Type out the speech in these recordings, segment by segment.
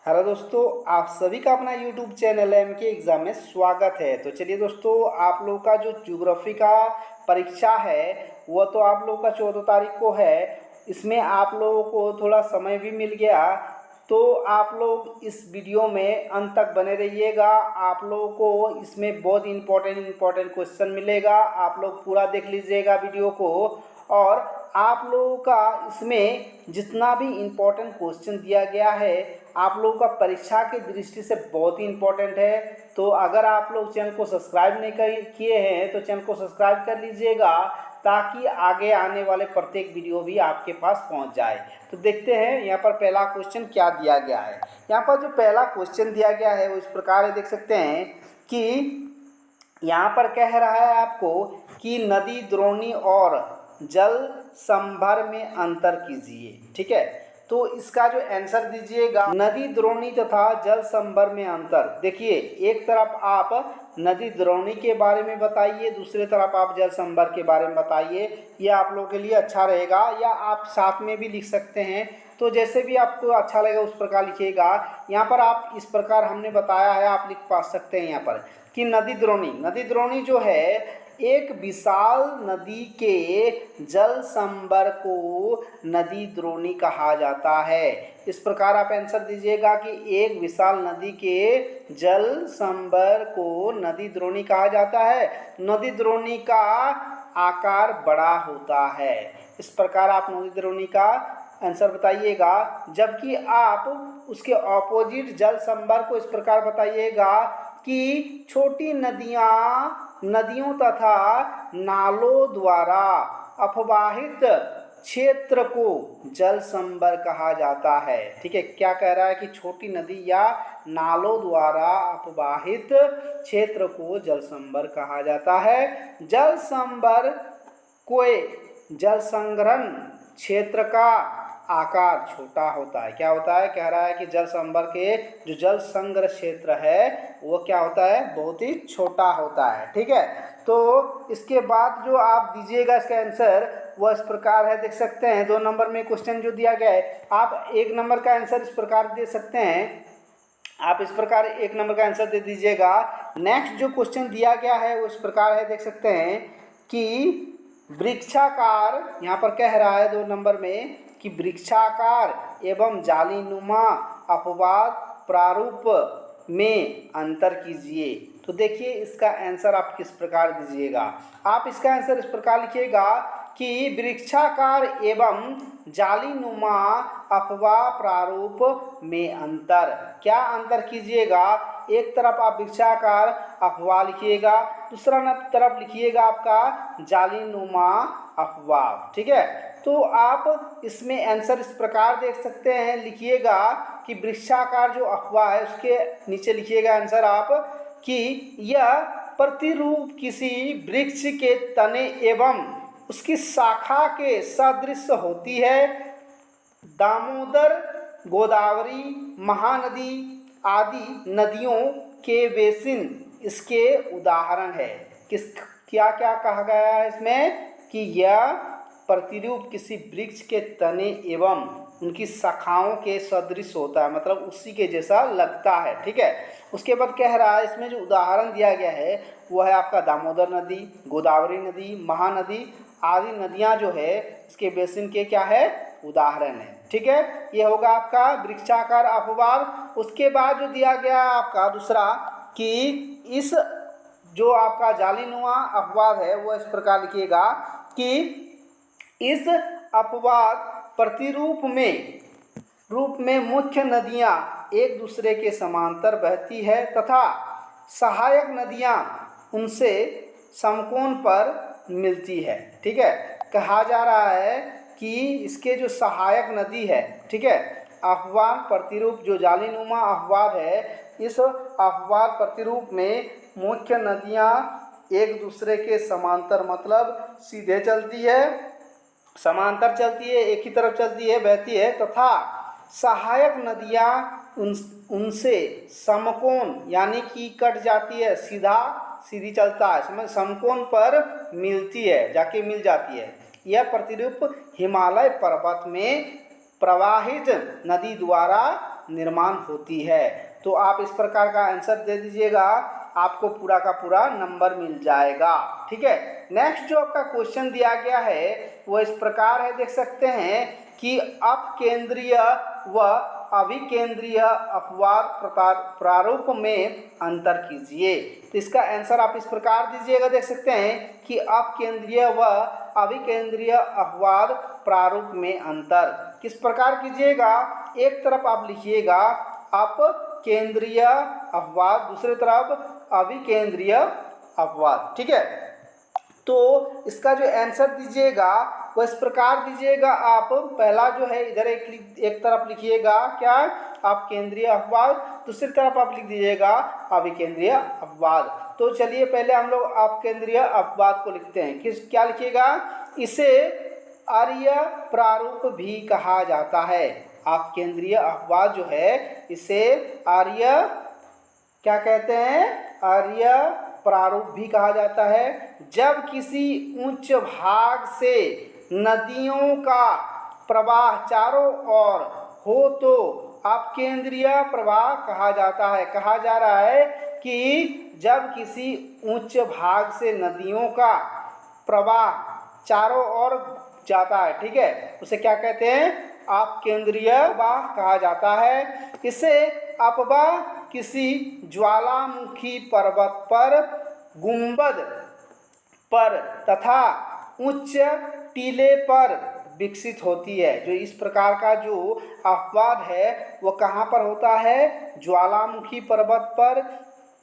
Hello दोस्तों, आप सभी का अपना यूट्यूब चैनल के एग्ज़ाम में स्वागत है। तो चलिए दोस्तों, आप लोगों का जो ज्योग्राफी का परीक्षा है वो तो आप लोगों का 14 तारीख को है। इसमें आप लोगों को थोड़ा समय भी मिल गया, तो आप लोग इस वीडियो में अंत तक बने रहिएगा। आप लोगों को इसमें बहुत इम्पोर्टेंट क्वेश्चन मिलेगा। आप लोग पूरा देख लीजिएगा वीडियो को। और आप लोगों का इसमें जितना भी इम्पोर्टेंट क्वेश्चन दिया गया है आप लोगों का परीक्षा की दृष्टि से बहुत ही इम्पोर्टेंट है। तो अगर आप लोग चैनल को सब्सक्राइब नहीं किए हैं तो चैनल को सब्सक्राइब कर लीजिएगा, ताकि आगे आने वाले प्रत्येक वीडियो भी आपके पास पहुंच जाए। तो देखते हैं यहाँ पर पहला क्वेश्चन क्या दिया गया है। यहाँ पर जो पहला क्वेश्चन दिया गया है वो इस प्रकार है, देख सकते हैं कि यहाँ पर कह रहा है आपको कि नदी द्रोणी और जल संभर में अंतर कीजिए। ठीक है, तो इसका जो आंसर दीजिएगा, नदी द्रोणी तथा जल संभर में अंतर। देखिए, एक तरफ आप नदी द्रोणी के बारे में बताइए, दूसरे तरफ आप जल संभर के बारे में बताइए। ये आप लोगों के लिए अच्छा रहेगा, या आप साथ में भी लिख सकते हैं। तो जैसे भी आपको अच्छा लगेगा उस प्रकार लिखिएगा। यहाँ पर आप इस प्रकार हमने बताया है, आप लिख पा सकते हैं यहाँ पर कि नदी द्रोणी जो है एक विशाल नदी के जल संभर को नदी द्रोणी कहा जाता है। इस प्रकार आप आंसर दीजिएगा कि एक विशाल नदी के जल संभर को नदी द्रोणी कहा जाता है। नदी द्रोणी का आकार बड़ा होता है। इस प्रकार आप नदी द्रोणी का आंसर बताइएगा। जबकि आप उसके ऑपोजिट जल संभर को इस प्रकार बताइएगा कि छोटी नदियों तथा नालों द्वारा अपवाहित क्षेत्र को जल संभर कहा जाता है। ठीक है, क्या कह रहा है कि छोटी नदी या नालों द्वारा अपवाहित क्षेत्र को जल संभर कहा जाता है। जल संभर कोई जल संग्रहण क्षेत्र का आकार छोटा होता है। क्या होता है, कह रहा है कि जल संभर के जो जल संग्रह क्षेत्र है वो क्या होता है, बहुत ही छोटा होता है। ठीक है, तो इसके बाद जो आप दीजिएगा इसका आंसर वो इस प्रकार है, देख सकते हैं 2 नंबर में क्वेश्चन जो दिया गया है। आप 1 नंबर का आंसर इस प्रकार दे सकते हैं। आप इस प्रकार 1 नंबर का आंसर दे दीजिएगा। नेक्स्ट जो क्वेश्चन दिया गया है वो इस प्रकार है, देख सकते हैं कि वृक्षाकार, यहाँ पर कह रहा है 2 नंबर में कि वृक्षाकार एवं जालीनुमा अपवाद प्रारूप में अंतर कीजिए। तो देखिए, इसका आंसर आप किस प्रकार दीजिएगा। आप इसका आंसर इस प्रकार लिखिएगा कि वृक्षाकार एवं जालीनुमा अपवाह प्रारूप में अंतर। क्या अंतर कीजिएगा, एक तरफ आप वृक्षाकार अफवाह लिखिएगा, दूसरा तरफ लिखिएगा आपका जालीनुमा अफवाह। ठीक है, तो आप इसमें आंसर इस प्रकार देख सकते हैं, लिखिएगा कि वृक्षाकार जो अफवाह है उसके नीचे लिखिएगा आंसर आप कि यह प्रतिरूप किसी वृक्ष के तने एवं उसकी शाखा के सदृश होती है। दामोदर, गोदावरी, महानदी आदि नदियों के बेसिन इसके उदाहरण है। क्या क्या कहा गया है इसमें कि यह प्रतिरूप किसी वृक्ष के तने एवं उनकी शाखाओं के सदृश होता है, मतलब उसी के जैसा लगता है। ठीक है, उसके बाद कह रहा है इसमें जो उदाहरण दिया गया है वो है आपका दामोदर नदी, गोदावरी नदी, महानदी आदि नदियां जो है इसके बेसिन के क्या है, उदाहरण है। ठीक है, ये होगा आपका वृक्षाकार अपवाद। उसके बाद जो दिया गया है आपका दूसरा कि इस जो आपका जालीनुमा अपवाद है वो इस प्रकार लिखिएगा कि इस अपवाद प्रतिरूप में मुख्य नदियां एक दूसरे के समांतर बहती है तथा सहायक नदियां उनसे समकोण पर मिलती है। ठीक है, कहा जा रहा है कि इसके जो सहायक नदी है, ठीक है, अपवाद प्रतिरूप जो जालीनुमा अपवाद है, इस अपवाद प्रतिरूप में मुख्य नदियां एक दूसरे के समांतर मतलब सीधे चलती है, समांतर चलती है, एक ही तरफ चलती है, बहती है, तथा सहायक नदियां उनसे समकोण यानी कि कट जाती है, सीधी चलता है, समकोण पर मिलती है, जाके मिल जाती है। यह प्रतिरूप हिमालय पर्वत में प्रवाहित नदी द्वारा निर्माण होती है। तो आप इस प्रकार का आंसर दे दीजिएगा, आपको पूरा का पूरा नंबर मिल जाएगा। ठीक है, नेक्स्ट जो आपका क्वेश्चन दिया गया है वो इस प्रकार है, देख सकते हैं कि अपकेंद्रीय व अभिकेंद्रीय अपवाद प्रारूप में अंतर कीजिए। तो इसका आंसर आप इस प्रकार दीजिएगा, देख सकते हैं कि अपकेंद्रीय व अभिकेंद्रीय अपवाद प्रारूप में अंतर किस प्रकार कीजिएगा। एक तरफ आप लिखिएगा अपकेंद्रीय अपवाद, दूसरी तरफ अभिकेंद्रीय अपवाद। ठीक है, तो इसका जो आंसर दीजिएगा वो इस प्रकार दीजिएगा। आप पहला जो है इधर एक तरफ लिखिएगा क्या, आप केंद्रीय अपवाद, दूसरी तरफ आप लिख दीजिएगा अभिकेंद्रीय अपवाद। तो चलिए पहले हम लोग अपकेंद्रीय अपवाद को लिखते हैं। क्या लिखिएगा, इसे आर्य प्रारूप भी कहा जाता है। अपकेंद्रीय अपवाद जो है इसे आर्य क्या कहते हैं, आर्य प्रारूप भी कहा जाता है। जब किसी उच्च भाग से नदियों का प्रवाह चारों ओर हो तो अपकेंद्रीय प्रवाह कहा जाता है। कहा जा रहा है कि जब किसी उच्च भाग से नदियों का प्रवाह चारों ओर जाता है, ठीक है, उसे क्या कहते हैं, अपकेंद्रीय प्रवाह कहा जाता है। इसे अपवाह किसी ज्वालामुखी पर्वत पर, गुंबद पर तथा उच्च टीले पर विकसित होती है। जो इस प्रकार का जो अपवाद है वो कहाँ पर होता है, ज्वालामुखी पर्वत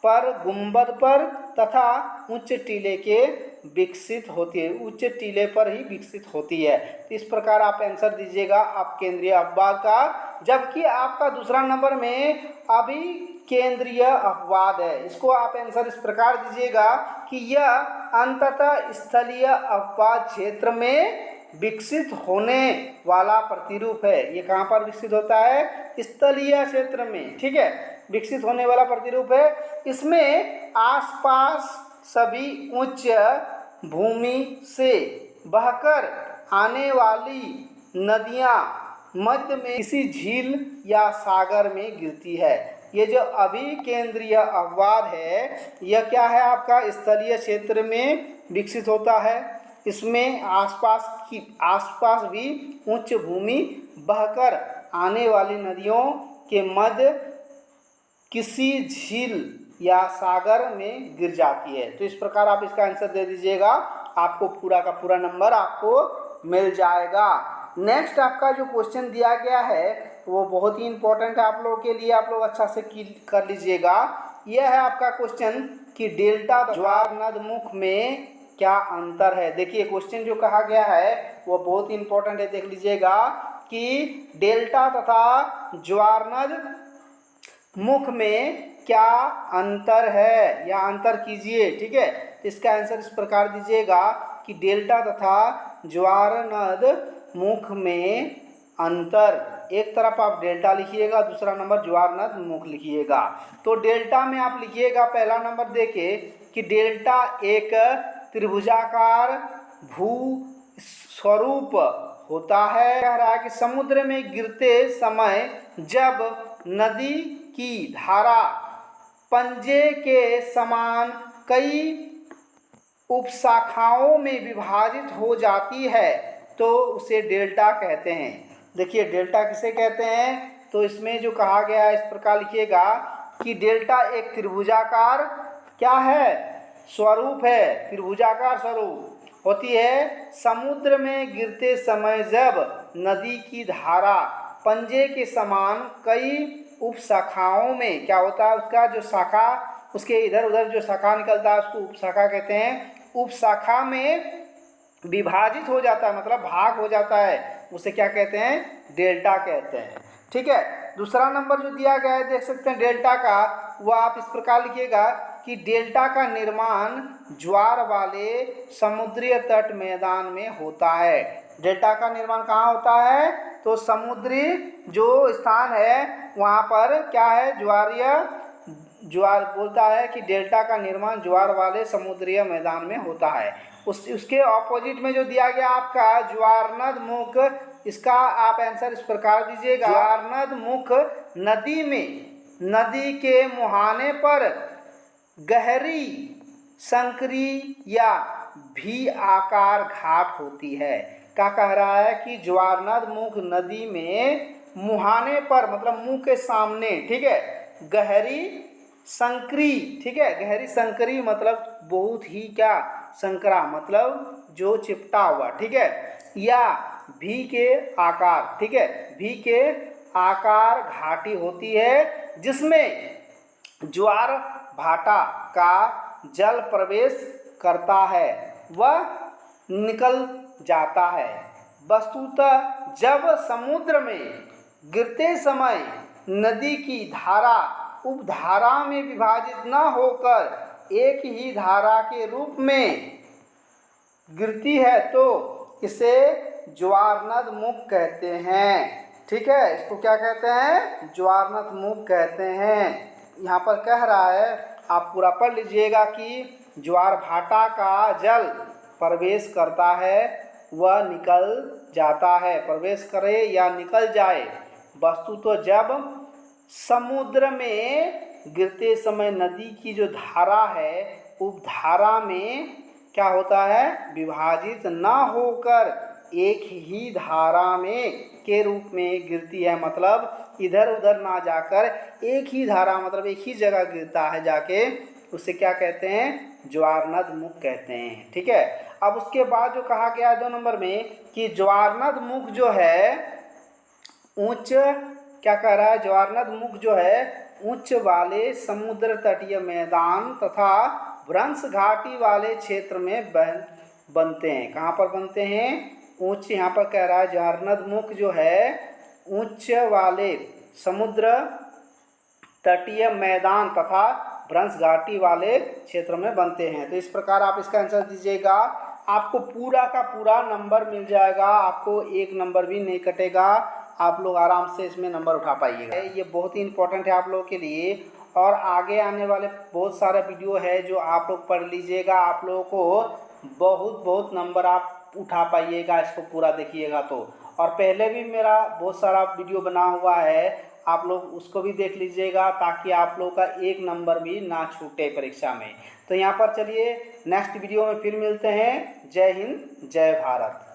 पर गुंबद पर तथा उच्च टीले के विकसित होती है, उच्च टीले पर ही विकसित होती है। तो इस प्रकार आप आंसर दीजिएगा अपकेंद्रीय अपवाद का। जबकि आपका दूसरा नंबर में अभिकेंद्रीय अपवाद है, इसको आप आंसर इस प्रकार दीजिएगा कि यह अंततः स्थलीय अपवाद क्षेत्र में विकसित होने वाला प्रतिरूप है। ये कहाँ पर विकसित होता है, स्थलीय क्षेत्र में। ठीक है, विकसित होने वाला प्रतिरूप है। इसमें आसपास सभी उच्च भूमि से बहकर आने वाली नदियाँ मध्य में किसी झील या सागर में गिरती है। ये जो अभिकेंद्रीय अपवाद है यह क्या है, आपका स्थलीय क्षेत्र में विकसित होता है। इसमें आसपास भी उच्च भूमि बहकर आने वाली नदियों के मध्य किसी झील या सागर में गिर जाती है। तो इस प्रकार आप इसका आंसर दे दीजिएगा, आपको पूरा का पूरा नंबर आपको मिल जाएगा। नेक्स्ट आपका जो क्वेश्चन दिया गया है वो बहुत ही इंपॉर्टेंट है आप लोगों के लिए, आप लोग अच्छा से कर लीजिएगा। यह है आपका क्वेश्चन कि डेल्टा ज्वार नद मुख में क्या अंतर है। देखिए क्वेश्चन जो कहा गया है वो बहुत इंपॉर्टेंट है, देख लीजिएगा कि डेल्टा तथा ज्वार नद मुख में क्या अंतर है, या अंतर कीजिए। ठीक है, तो इसका आंसर इस प्रकार दीजिएगा कि डेल्टा तथा ज्वार नद मुख में अंतर, एक तरफ आप डेल्टा लिखिएगा, दूसरा नंबर ज्वार नद मुख लिखिएगा। तो डेल्टा में आप लिखिएगा पहला नंबर देके कि डेल्टा एक त्रिभुजाकार भू स्वरूप होता है। कह रहा है कि समुद्र में गिरते समय जब नदी की धारा पंजे के समान कई उपशाखाओं में विभाजित हो जाती है तो उसे डेल्टा कहते हैं। देखिए डेल्टा किसे कहते हैं, तो इसमें जो कहा गया है इस प्रकार लिखिएगा कि डेल्टा एक त्रिभुजाकार क्या है, स्वरूप है, त्रिभुजाकार स्वरूप होती है। समुद्र में गिरते समय जब नदी की धारा पंजे के समान कई उपशाखाओं में क्या होता है, उसका जो शाखा, उसके इधर उधर जो शाखा निकलता है उसको उपशाखा कहते हैं, उपशाखा में विभाजित हो जाता है, मतलब भाग हो जाता है, उसे क्या कहते हैं, डेल्टा कहते हैं। ठीक है, दूसरा नंबर जो दिया गया है देख सकते हैं डेल्टा का, वो आप इस प्रकार लिखिएगा कि डेल्टा का निर्माण ज्वार वाले समुद्री तट मैदान में होता है। डेल्टा का निर्माण कहाँ होता है, तो समुद्री जो स्थान है वहाँ पर क्या है, ज्वार बोलता है कि डेल्टा का निर्माण ज्वार वाले समुद्री मैदान में होता है। उसके ऑपोजिट में जो दिया गया आपका ज्वार नद मुख इसका आप आंसर इस प्रकार दीजिएगा, ज्वारनद मुख नदी में, नदी के मुहाने पर गहरी संकरी या भी आकार घाट होती है। क्या कह रहा है कि ज्वारनद मुख नदी में मुहाने पर मतलब मुंह के सामने, ठीक है, गहरी संकरी, ठीक है, गहरी संकरी मतलब बहुत ही क्या, संकरा मतलब जो चिपटा हुआ, ठीक है, या भी के आकार, ठीक है, भी के आकार घाटी होती है जिसमें ज्वार भाटा का जल प्रवेश करता है वह निकल जाता है। वस्तुतः जब समुद्र में गिरते समय नदी की धारा उपधारा में विभाजित न होकर एक ही धारा के रूप में गिरती है तो इसे ज्वारनद मुख कहते हैं। ठीक है, इसको क्या कहते हैं, ज्वारनद मुख कहते हैं। यहाँ पर कह रहा है, आप पूरा पढ़ लीजिएगा कि ज्वार भाटा का जल प्रवेश करता है वह निकल जाता है, प्रवेश करे या निकल जाए। वस्तु तो जब समुद्र में गिरते समय नदी की जो धारा है उपधारा में क्या होता है, विभाजित न होकर एक ही धारा में के रूप में गिरती है, मतलब इधर उधर ना जाकर एक ही धारा मतलब एक ही जगह गिरता है जाके, उसे क्या कहते हैं, ज्वारनद मुख कहते हैं। ठीक है, अब उसके बाद जो कहा गया है 2 नंबर में कि ज्वारनद मुख जो है उच्च, क्या कह रहा है, ज्वारनद मुख जो है उच्च वाले समुद्र तटीय मैदान तथा भ्रंश घाटी वाले क्षेत्र में बनते हैं। कहाँ पर बनते हैं, उच्च, यहाँ पर कह रहा है ज्वारनद मुख जो है उच्च वाले समुद्र तटीय मैदान तथा भ्रंश घाटी वाले क्षेत्र में बनते हैं। तो इस प्रकार आप इसका आंसर दीजिएगा, आपको पूरा का पूरा नंबर मिल जाएगा, आपको 1 नंबर भी नहीं कटेगा, आप लोग आराम से इसमें नंबर उठा पाइएगा। ये बहुत ही इंपॉर्टेंट है आप लोगों के लिए, और आगे आने वाले बहुत सारे वीडियो है जो आप लोग पढ़ लीजिएगा, आप लोगों को बहुत नंबर आप उठा पाइएगा, इसको पूरा देखिएगा तो। और पहले भी मेरा बहुत सारा वीडियो बना हुआ है, आप लोग उसको भी देख लीजिएगा ताकि आप लोग का 1 नंबर भी ना छूटे परीक्षा में। तो यहाँ पर चलिए नेक्स्ट वीडियो में फिर मिलते हैं। जय हिंद, जय भारत।